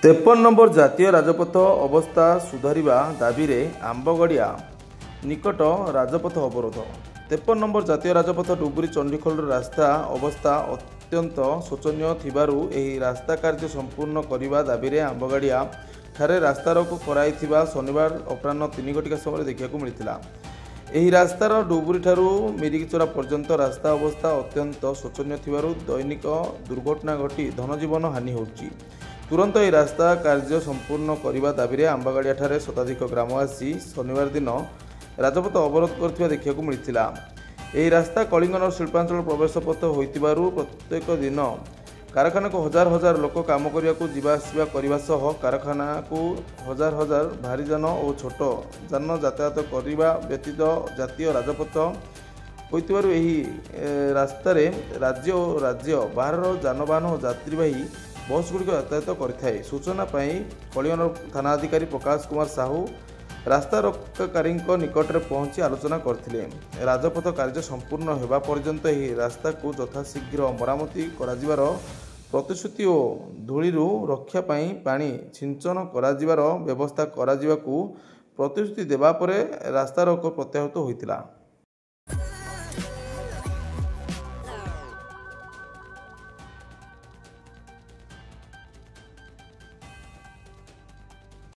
53 number जातीय राजपथ अवस्था सुधारिबा दाबी रे आंबगड़िया निकट राजपथ अवरोध। 53 नंबर जातीय राजपथ डुबुरी चंडीखोल रास्ता अवस्था अत्यंत शोचनीय थिबारु एही रास्ता कार्य संपूर्ण करिबा दाबी रे आंबगड़िया ठारे रास्ता रोको कराइथिबा शनिवार अपराह्न 3 घटिका समय देखिବାକୁ मिलिथिला। एही रास्तार डुबुरी ठारू मिरिकचोरा पर्यंत रास्ता अवस्था अत्यंत शोचनीय थिबारु दैनिक दुर्घटना घटी धनजीवन हानि होउची। तुरंत यह रास्ता कार्य संपूर्ण करने दाबी में आंबागाड़िया ठारे शताधिक ग्रामवासी शनिवार दिन राजपथ अवरोध करथिबा देखिବାକୁ मिलिथिला। यह रास्ता कलिंगनगर शिल्पांचल प्रवेश पथ होइतिबारु प्रत्येक दिन कारखाना को हजार हजार लोक काम करने को जीवा आसिबा करने सह कारखाना को हजार हजार भारी जान और छोट जान यातायात करने व्यतीत जातीय राजपथ होइतिबारु एही रास्ता रे राज्य और राज्य बाहर जानवाहन और यात्रीवाही बस गुड़िक यातायात करें। सूचना पाई कलिंगनगर थाना अधिकारी प्रकाश कुमार साहू रास्ता रोककारी निकट में पहुंची आलोचना करथिले। राजपथ कार्य संपूर्ण होगा पर्यंत यह रास्ता को यथाशीघ्र मरामती कराजिबार प्रतिश्रुति और धूलिरू रक्षा पाई पानी सिंचन कराजिबार व्यवस्था कराजिबाकू प्रतिश्रुति देबा परे रास्ता रोको प्रत्याहृत होइतिला।